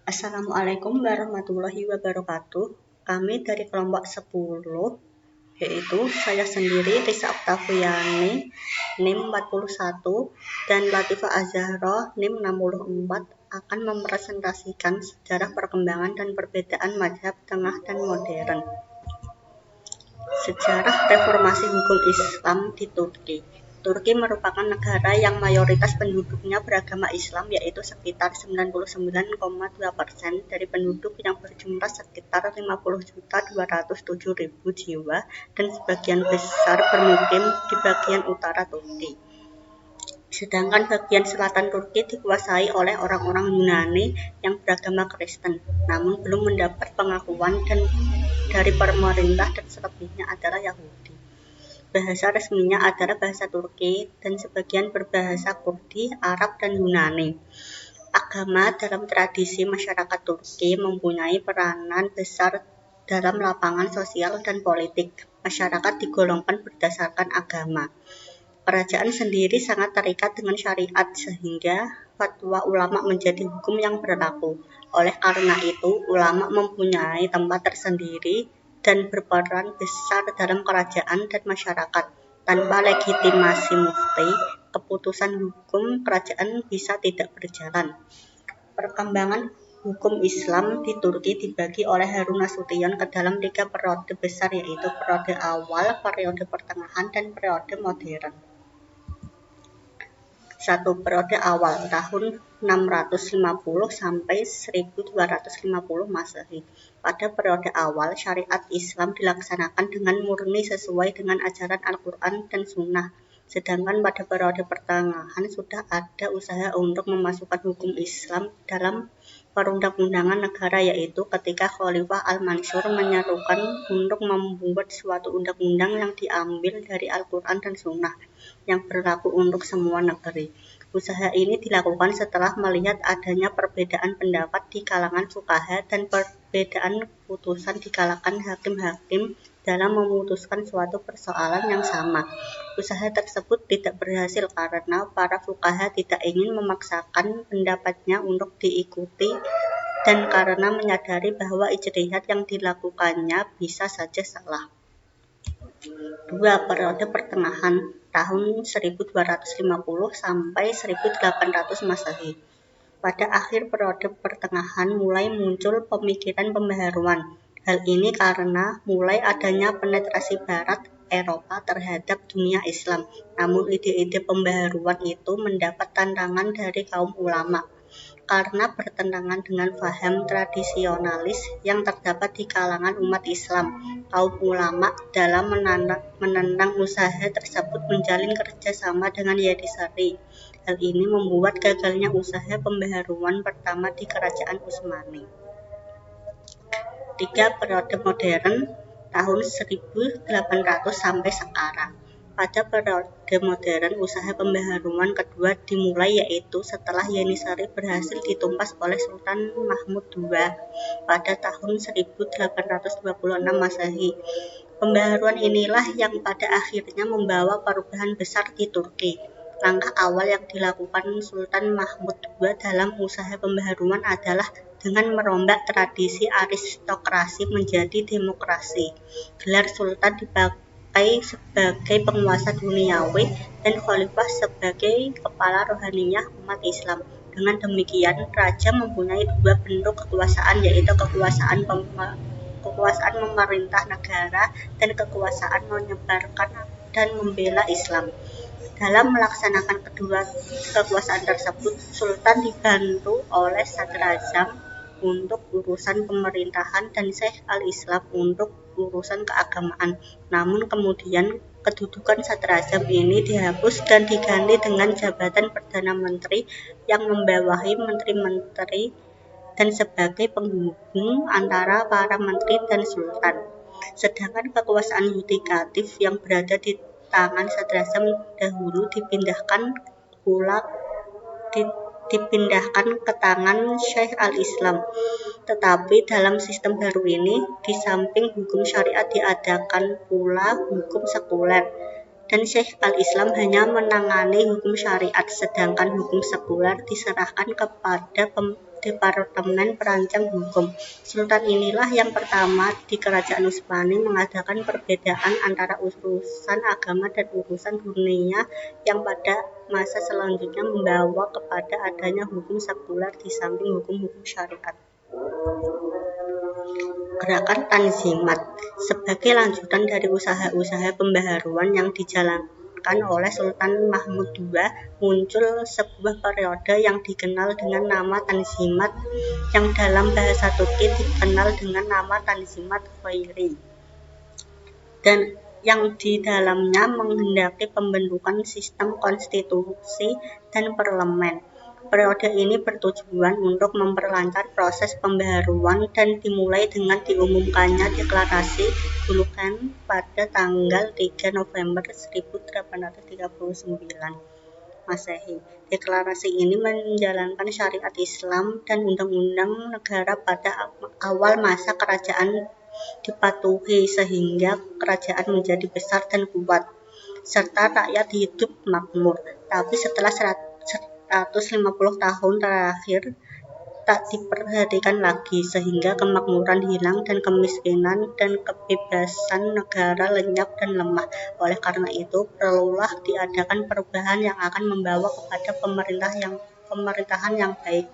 Assalamualaikum warahmatullahi wabarakatuh. Kami dari kelompok 10, yaitu saya sendiri, Risa Oktaviani, NIM 41, dan Latifah Azahra, NIM 64, akan mempresentasikan sejarah perkembangan dan perbedaan mazhab tengah dan modern. Sejarah reformasi hukum Islam di Turki. Turki merupakan negara yang mayoritas penduduknya beragama Islam, yaitu sekitar 99,2% dari penduduk yang berjumlah sekitar 50.207.000 jiwa dan sebagian besar bermukim di bagian utara Turki. Sedangkan bagian selatan Turki dikuasai oleh orang-orang Yunani yang beragama Kristen, namun belum mendapat pengakuan dari pemerintah, dan selebihnya adalah Yahudi. Bahasa resminya adalah bahasa Turki dan sebagian berbahasa Kurdi, Arab, dan Yunani. Agama dalam tradisi masyarakat Turki mempunyai peranan besar dalam lapangan sosial dan politik. Masyarakat digolongkan berdasarkan agama. Kerajaan sendiri sangat terikat dengan syariat sehingga fatwa ulama menjadi hukum yang berlaku. Oleh karena itu, ulama mempunyai tempat tersendiri dan berperan besar dalam kerajaan dan masyarakat. Tanpa legitimasi mufti, keputusan hukum kerajaan bisa tidak berjalan. Perkembangan hukum Islam di Turki dibagi oleh Harun Nasution ke dalam 3 periode besar, yaitu periode awal, periode pertengahan, dan periode modern. 1. Periode awal tahun 650 sampai 1250 Masehi. Pada periode awal, syariat Islam dilaksanakan dengan murni sesuai dengan ajaran Al-Quran dan Sunnah. Sedangkan pada periode pertengahan sudah ada usaha untuk memasukkan hukum Islam dalam perundang-undangan negara, yaitu ketika Khalifah Al-Mansur menyerukan untuk membuat suatu undang-undang yang diambil dari Al-Quran dan Sunnah yang berlaku untuk semua negeri. Usaha ini dilakukan setelah melihat adanya perbedaan pendapat di kalangan fuqaha dan perbedaan keputusan di kalangan hakim-hakim dalam memutuskan suatu persoalan yang sama. Usaha tersebut tidak berhasil karena para fuqaha tidak ingin memaksakan pendapatnya untuk diikuti dan karena menyadari bahwa ijtihad yang dilakukannya bisa saja salah. 2. Periode pertengahan tahun 1250 sampai 1800 Masehi. Pada akhir periode pertengahan mulai muncul pemikiran pembaharuan. Hal ini karena mulai adanya penetrasi Barat Eropa terhadap dunia Islam. Namun ide-ide pembaharuan itu mendapat tantangan dari kaum ulama karena bertentangan dengan paham tradisionalis yang terdapat di kalangan umat Islam. Kaum ulama dalam menentang usaha tersebut menjalin kerjasama dengan Yanisari. Hal ini membuat gagalnya usaha pembaharuan pertama di Kerajaan Utsmani. 3. Periode modern tahun 1800 sampai sekarang. Pada periode modern, usaha pembaharuan kedua dimulai, yaitu setelah Yanisari berhasil ditumpas oleh Sultan Mahmud II pada tahun 1826 Masehi. Pembaharuan inilah yang pada akhirnya membawa perubahan besar di Turki. Langkah awal yang dilakukan Sultan Mahmud II dalam usaha pembaharuan adalah dengan merombak tradisi aristokrasi menjadi demokrasi. Gelar Sultan dipakai sebagai penguasa duniawi dan khalifah sebagai kepala rohaniyah umat Islam. Dengan demikian, raja mempunyai 2 bentuk kekuasaan, yaitu kekuasaan memerintah negara dan kekuasaan menyebarkan dan membela Islam. Dalam melaksanakan kedua kekuasaan tersebut, Sultan dibantu oleh Sadrazam untuk urusan pemerintahan dan Syekh al-Islam untuk urusan keagamaan. Namun kemudian kedudukan Sadrazam ini dihapus dan diganti dengan jabatan Perdana Menteri yang membawahi menteri-menteri dan sebagai penghubung antara para menteri dan sultan. Sedangkan kekuasaan yudikatif yang berada di tangan Sadrazam dahulu dipindahkan ke tangan Syekh al-Islam. Tetapi dalam sistem baru ini, di samping hukum syariat diadakan pula hukum sekuler, dan Syekh al-Islam hanya menangani hukum syariat, sedangkan hukum sekuler diserahkan kepada departemen perancang hukum. Sultan inilah yang pertama di Kerajaan Utsmani mengadakan perbedaan antara urusan agama dan urusan dunia yang pada masa selanjutnya membawa kepada adanya hukum sekuler di samping hukum-hukum syariat. Gerakan Tanzimat sebagai lanjutan dari usaha-usaha pembaharuan yang dijalankan oleh Sultan Mahmud II, muncul sebuah periode yang dikenal dengan nama Tanzimat yang dalam bahasa Turki dikenal dengan nama Tanzimat Khairi, dan yang di dalamnya menghendaki pembentukan sistem konstitusi dan parlemen. Periode ini bertujuan untuk memperlancar proses pembaharuan dan dimulai dengan diumumkannya deklarasi Bulukan pada tanggal 3 November 1839 Masehi. Deklarasi ini menjalankan syariat Islam dan undang-undang negara pada awal masa kerajaan dipatuhi sehingga kerajaan menjadi besar dan kuat, serta rakyat hidup makmur. Tapi setelah 150 tahun terakhir tak diperhatikan lagi, sehingga kemakmuran hilang dan kemiskinan dan kebebasan negara lenyap dan lemah. Oleh karena itu, perlulah diadakan perubahan yang akan membawa kepada pemerintahan yang baik.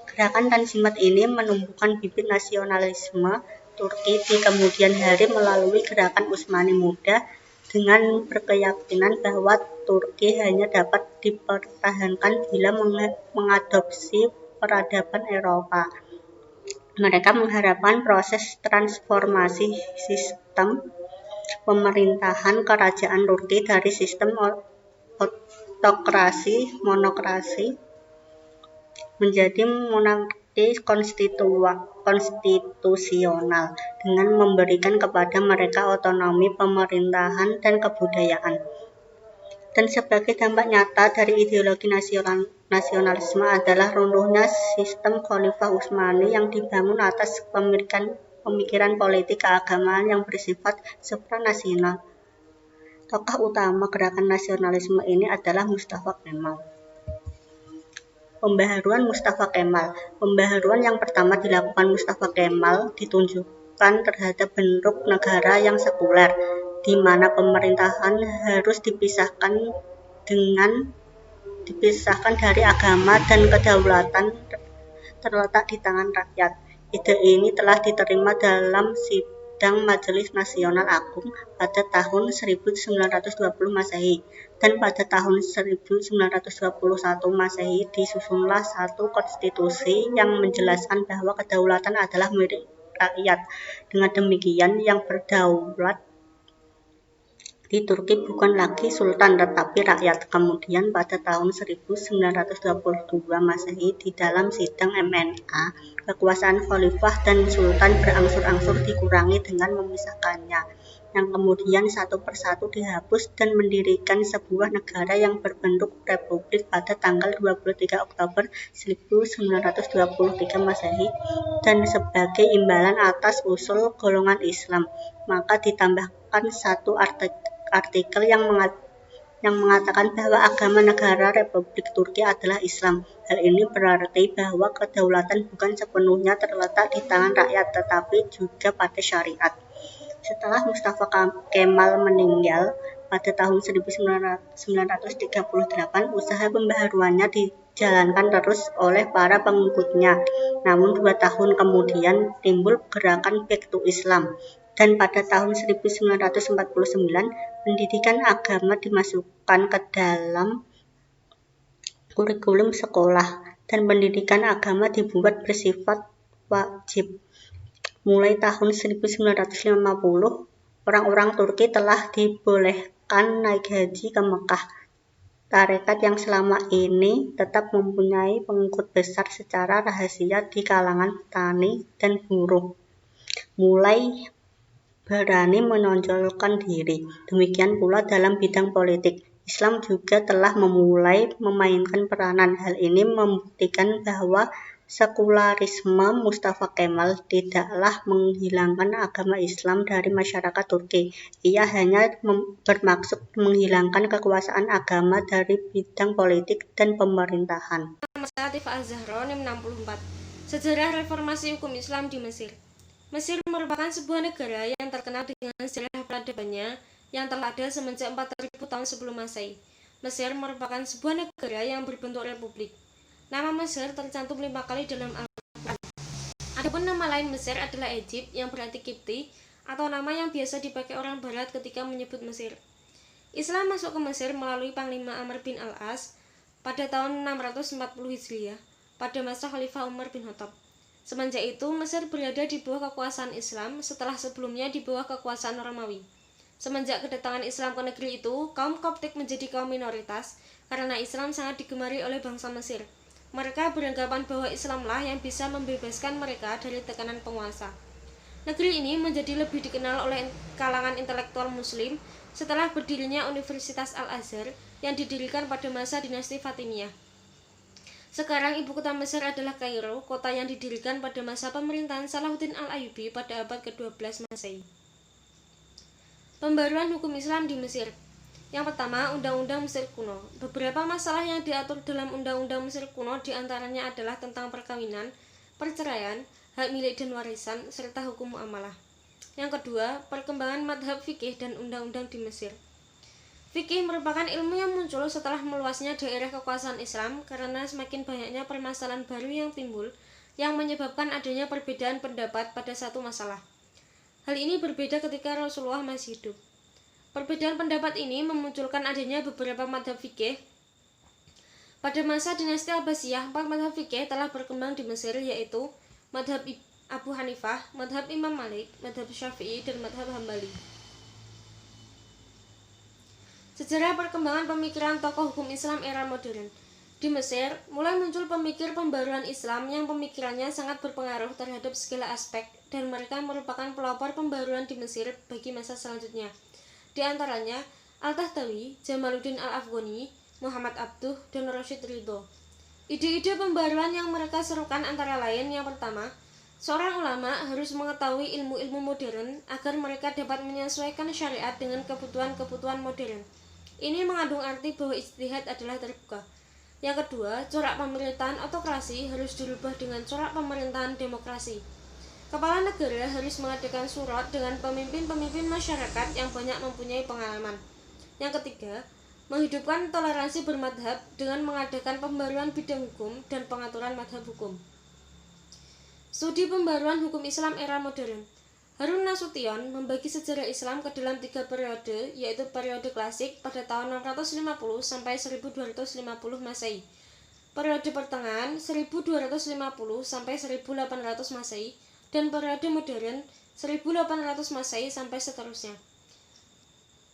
Gerakan Tanzimat ini menumbuhkan bibit nasionalisme Turki di kemudian hari melalui gerakan Utsmani Muda dengan berkeyakinan bahwa Turki hanya dapat dipertahankan bila mengadopsi peradaban Eropa. Mereka mengharapkan proses transformasi sistem pemerintahan kerajaan Turki dari sistem monokrasi menjadi monarki konstitusional dengan memberikan kepada mereka otonomi pemerintahan dan kebudayaan. Dan sebagai dampak nyata dari ideologi nasionalisme adalah runtuhnya sistem Khalifah Utsmani yang dibangun atas pemikiran politik keagamaan yang bersifat supranasional. Tokoh utama gerakan nasionalisme ini adalah Mustafa Kemal. Pembaharuan Mustafa Kemal. Pembaharuan yang pertama dilakukan Mustafa Kemal ditunjukkan terhadap bentuk negara yang sekuler, di mana pemerintahan harus dipisahkan dari agama dan kedaulatan terletak di tangan rakyat. Ide ini telah diterima dalam sidang Majelis Nasional Agung pada tahun 1920 Masehi, dan pada tahun 1921 Masehi disusunlah satu konstitusi yang menjelaskan bahwa kedaulatan adalah milik rakyat. Dengan demikian, yang berdaulat di Turki bukan lagi sultan tetapi rakyat. Kemudian pada tahun 1922 Masehi di dalam sidang MNA, kekuasaan khalifah dan sultan berangsur-angsur dikurangi dengan memisahkannya, yang kemudian satu persatu dihapus dan mendirikan sebuah negara yang berbentuk republik pada tanggal 23 Oktober 1923 Masehi, dan sebagai imbalan atas usul golongan Islam, maka ditambahkan satu artikel yang mengatakan bahwa agama negara Republik Turki adalah Islam. Hal ini berarti bahwa kedaulatan bukan sepenuhnya terletak di tangan rakyat, tetapi juga pada syariat. Setelah Mustafa Kemal meninggal pada tahun 1938, usaha pembaharuannya dijalankan terus oleh para pengikutnya. Namun 2 tahun kemudian timbul gerakan Back to Islam. Dan pada tahun 1949, pendidikan agama dimasukkan ke dalam kurikulum sekolah, dan pendidikan agama dibuat bersifat wajib. Mulai tahun 1950, orang-orang Turki telah dibolehkan naik haji ke Mekah. Tarekat yang selama ini tetap mempunyai pengikut besar secara rahasia di kalangan petani dan buruh, mulai berani menonjolkan diri. Demikian pula dalam bidang politik, Islam juga telah memulai memainkan peranan. Hal ini membuktikan bahwa sekularisme Mustafa Kemal tidaklah menghilangkan agama Islam dari masyarakat Turki. Ia hanya bermaksud menghilangkan kekuasaan agama dari bidang politik dan pemerintahan. Nama saya Atifa Az-Zahra, NIM 64. Sejarah reformasi hukum Islam di Mesir. Mesir merupakan sebuah negara yang terkenal dengan sejarah peradabannya yang telah ada semenjak 4000 tahun sebelum Masehi. Mesir merupakan sebuah negara yang berbentuk republik. Nama Mesir tercantum 5 kali dalam Al-Quran. Adapun nama lain Mesir adalah Egypt yang berarti Kipti atau nama yang biasa dipakai orang barat ketika menyebut Mesir. Islam masuk ke Mesir melalui Panglima Amr bin Al-As pada tahun 640 Hijriah pada masa Khalifah Umar bin Khattab. Semenjak itu, Mesir berada di bawah kekuasaan Islam setelah sebelumnya di bawah kekuasaan Romawi. Semenjak kedatangan Islam ke negeri itu, kaum Koptik menjadi kaum minoritas karena Islam sangat digemari oleh bangsa Mesir. Mereka beranggapan bahwa Islamlah yang bisa membebaskan mereka dari tekanan penguasa. Negeri ini menjadi lebih dikenal oleh kalangan intelektual Muslim setelah berdirinya Universitas Al-Azhar yang didirikan pada masa dinasti Fatimiyah. Sekarang ibu kota Mesir adalah Kairo, kota yang didirikan pada masa pemerintahan Salahuddin Al-Ayyubi pada abad ke-12 Masehi. Pembaruan hukum Islam di Mesir. Yang pertama, Undang-Undang Mesir Kuno. Beberapa masalah yang diatur dalam Undang-Undang Mesir Kuno diantaranya adalah tentang perkawinan, perceraian, hak milik dan warisan, serta hukum muamalah. Yang kedua, perkembangan madhab fikih dan undang-undang di Mesir. Fikih merupakan ilmu yang muncul setelah meluasnya daerah kekuasaan Islam karena semakin banyaknya permasalahan baru yang timbul yang menyebabkan adanya perbedaan pendapat pada satu masalah. Hal ini berbeda ketika Rasulullah masih hidup. Perbedaan pendapat ini memunculkan adanya beberapa madhab fikih. Pada masa dinasti Abbasiyah, 4 madhab fikih telah berkembang di Mesir, yaitu madhab Abu Hanifah, madhab Imam Malik, madhab Syafi'i, dan madhab Hambali. Sejarah perkembangan pemikiran tokoh hukum Islam era modern. Di Mesir, mulai muncul pemikir pembaruan Islam yang pemikirannya sangat berpengaruh terhadap segala aspek dan mereka merupakan pelopor pembaruan di Mesir bagi masa selanjutnya. Di antaranya, Al-Tahtawi, Jamaluddin Al-Afghani, Muhammad Abduh, dan Rashid Ridho. Ide-ide pembaruan yang mereka serukan antara lain, yang pertama, seorang ulama harus mengetahui ilmu-ilmu modern agar mereka dapat menyesuaikan syariat dengan kebutuhan-kebutuhan modern. Ini mengandung arti bahwa ijtihad adalah terbuka. Yang kedua, corak pemerintahan autokrasi harus dirubah dengan corak pemerintahan demokrasi. Kepala negara harus mengadakan surat dengan pemimpin-pemimpin masyarakat yang banyak mempunyai pengalaman. Yang ketiga, menghidupkan toleransi bermadhab dengan mengadakan pembaruan bidang hukum dan pengaturan madhab hukum. Studi pembaruan hukum Islam era modern. Harun Nasution membagi sejarah Islam ke dalam 3 periode, yaitu periode klasik pada tahun 650 sampai 1250 Masehi, periode pertengahan 1250 sampai 1800 Masehi, dan periode modern 1800 Masehi sampai seterusnya.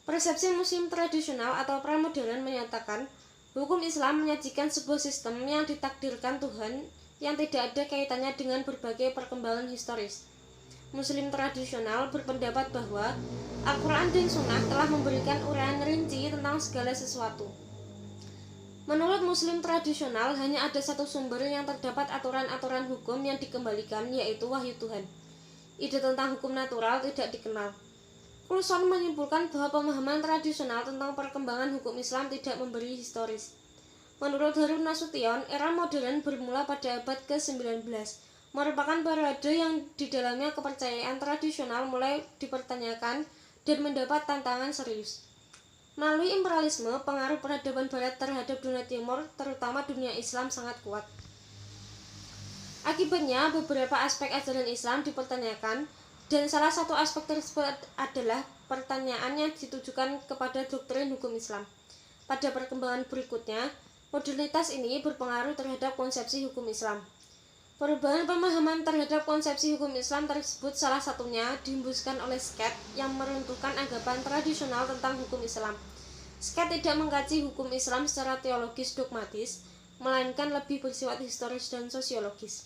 Persepsi Muslim tradisional atau pra-modern menyatakan hukum Islam menyajikan sebuah sistem yang ditakdirkan Tuhan yang tidak ada kaitannya dengan berbagai perkembangan historis. Muslim tradisional berpendapat bahwa Al-Quran dan Sunnah telah memberikan uraian rinci tentang segala sesuatu. Menurut Muslim tradisional, hanya ada satu sumber yang terdapat aturan-aturan hukum yang dikembalikan, yaitu wahyu Tuhan. Ide tentang hukum natural tidak dikenal. Coulson menyimpulkan bahwa pemahaman tradisional tentang perkembangan hukum Islam tidak memberi historis. Menurut Harun Nasution, era modern bermula pada abad ke-19. Merupakan periode yang di dalamnya kepercayaan tradisional mulai dipertanyakan dan mendapat tantangan serius. Melalui imperialisme, pengaruh peradaban barat terhadap dunia timur, terutama dunia Islam, sangat kuat. Akibatnya, beberapa aspek ajaran Islam dipertanyakan, dan salah satu aspek tersebut adalah pertanyaan yang ditujukan kepada doktrin hukum Islam. Pada perkembangan berikutnya, modernitas ini berpengaruh terhadap konsepsi hukum Islam. Perubahan pemahaman terhadap konsepsi hukum Islam tersebut salah satunya dihembuskan oleh Scott yang meruntuhkan anggapan tradisional tentang hukum Islam. Scott tidak mengkaji hukum Islam secara teologis dogmatis, melainkan lebih bersifat historis dan sosiologis.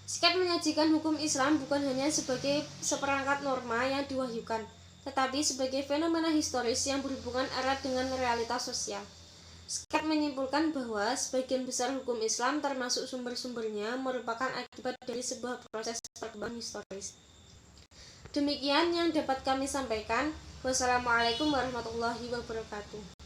Scott menyajikan hukum Islam bukan hanya sebagai seperangkat norma yang diwahyukan, tetapi sebagai fenomena historis yang berhubungan erat dengan realitas sosial. Scott menyimpulkan bahwa sebagian besar hukum Islam termasuk sumber-sumbernya merupakan akibat dari sebuah proses perkembangan historis. Demikian yang dapat kami sampaikan. Wassalamualaikum warahmatullahi wabarakatuh.